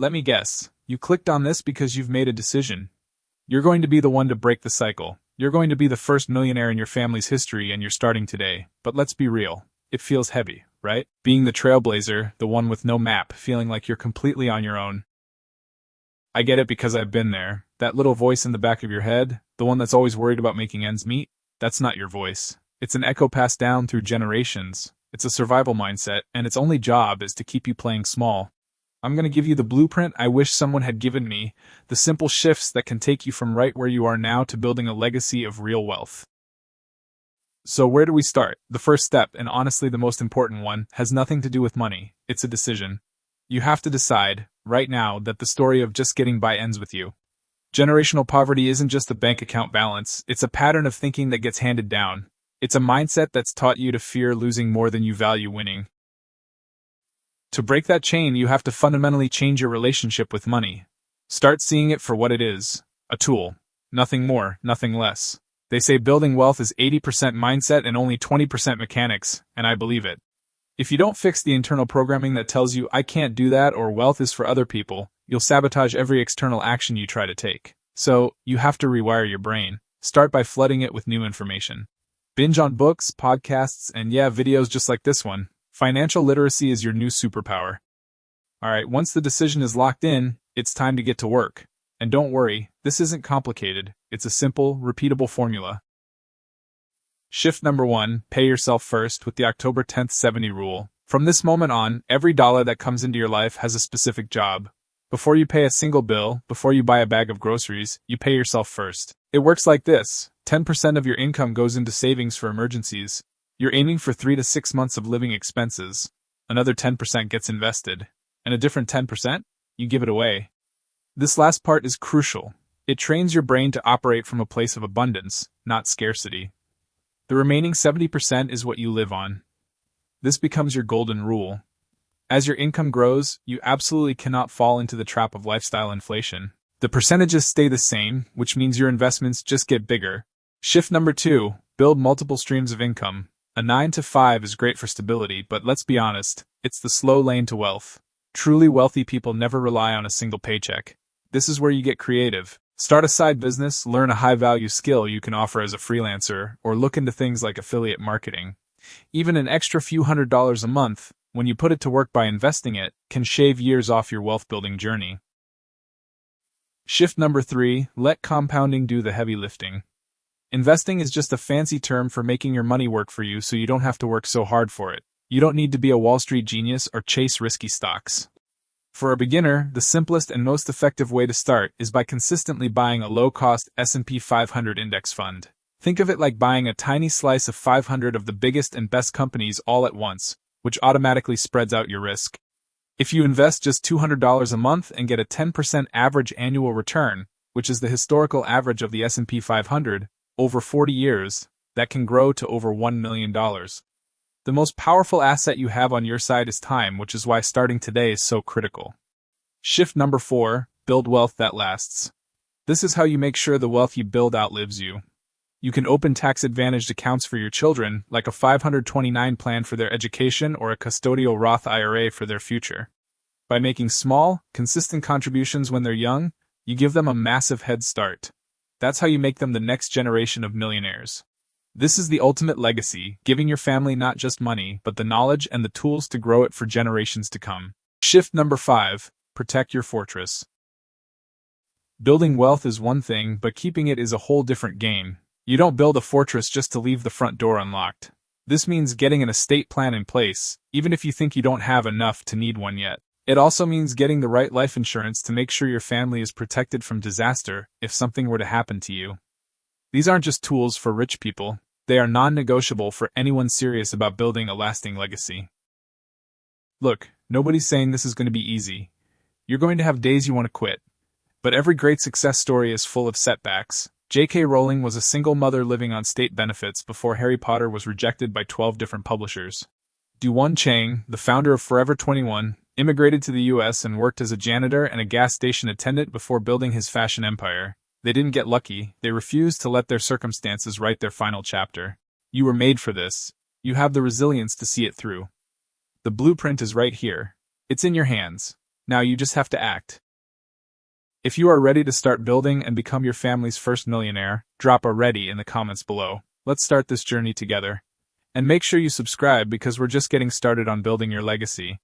Let me guess. You clicked on this because you've made a decision. You're going to be the one to break the cycle. You're going to be the first millionaire in your family's history, and you're starting today. But let's be real. It feels heavy, right? Being the trailblazer, the one with no map, feeling like you're completely on your own. I get it because I've been there. That little voice in the back of your head, the one that's always worried about making ends meet, that's not your voice. It's an echo passed down through generations. It's a survival mindset, and its only job is to keep you playing small. I'm going to give you the blueprint I wish someone had given me, the simple shifts that can take you from right where you are now to building a legacy of real wealth. So where do we start? The first step, and honestly the most important one, has nothing to do with money. It's a decision. You have to decide, right now, that the story of just getting by ends with you. Generational poverty isn't just a bank account balance, it's a pattern of thinking that gets handed down. It's a mindset that's taught you to fear losing more than you value winning. To break that chain, you have to fundamentally change your relationship with money. Start seeing it for what it is, a tool. Nothing more, nothing less. They say building wealth is 80% mindset and only 20% mechanics, and I believe it. If you don't fix the internal programming that tells you I can't do that or wealth is for other people, you'll sabotage every external action you try to take. So, you have to rewire your brain. Start by flooding it with new information. Binge on books, podcasts, and videos just like this one. Financial literacy is your new superpower. Alright, once the decision is locked in, it's time to get to work. And don't worry, this isn't complicated. It's a simple, repeatable formula. Shift number 1, pay yourself first with the October 10th 70 rule. From this moment on, every dollar that comes into your life has a specific job. Before you pay a single bill, before you buy a bag of groceries, you pay yourself first. It works like this. 10% of your income goes into savings for emergencies. You're aiming for 3 to 6 months of living expenses. Another 10% gets invested. And a different 10%? You give it away. This last part is crucial. It trains your brain to operate from a place of abundance, not scarcity. The remaining 70% is what you live on. This becomes your golden rule. As your income grows, you absolutely cannot fall into the trap of lifestyle inflation. The percentages stay the same, which means your investments just get bigger. Shift number 2, build multiple streams of income. A 9 to 5 is great for stability, but let's be honest, it's the slow lane to wealth. Truly wealthy people never rely on a single paycheck. This is where you get creative. Start a side business, learn a high-value skill you can offer as a freelancer, or look into things like affiliate marketing. Even an extra few $100s a month, when you put it to work by investing it, can shave years off your wealth-building journey. Shift number 3, let compounding do the heavy lifting. Investing is just a fancy term for making your money work for you so you don't have to work so hard for it. You don't need to be a Wall Street genius or chase risky stocks. For a beginner, the simplest and most effective way to start is by consistently buying a low-cost S&P 500 index fund. Think of it like buying a tiny slice of 500 of the biggest and best companies all at once, which automatically spreads out your risk. If you invest just $200 a month and get a 10% average annual return, which is the historical average of the S&P 500, over 40 years, that can grow to over $1 million. The most powerful asset you have on your side is time, which is why starting today is so critical. Shift number 4, build wealth that lasts. This is how you make sure the wealth you build outlives you. You can open tax-advantaged accounts for your children, like a 529 plan for their education or a custodial Roth IRA for their future. By making small, consistent contributions when they're young, you give them a massive head start. That's how you make them the next generation of millionaires. This is the ultimate legacy, giving your family not just money, but the knowledge and the tools to grow it for generations to come. Shift number 5, protect your fortress. Building wealth is one thing, but keeping it is a whole different game. You don't build a fortress just to leave the front door unlocked. This means getting an estate plan in place, even if you think you don't have enough to need one yet. It also means getting the right life insurance to make sure your family is protected from disaster if something were to happen to you. These aren't just tools for rich people, they are non-negotiable for anyone serious about building a lasting legacy. Look, nobody's saying this is going to be easy. You're going to have days you want to quit. But every great success story is full of setbacks. J.K. Rowling was a single mother living on state benefits before Harry Potter was rejected by 12 different publishers. Du-Won Chang, the founder of Forever 21, immigrated to the U.S. and worked as a janitor and a gas station attendant before building his fashion empire. They didn't get lucky, they refused to let their circumstances write their final chapter. You were made for this. You have the resilience to see it through. The blueprint is right here. It's in your hands. Now you just have to act. If you are ready to start building and become your family's first millionaire, drop a ready in the comments below. Let's start this journey together. And make sure you subscribe because we're just getting started on building your legacy.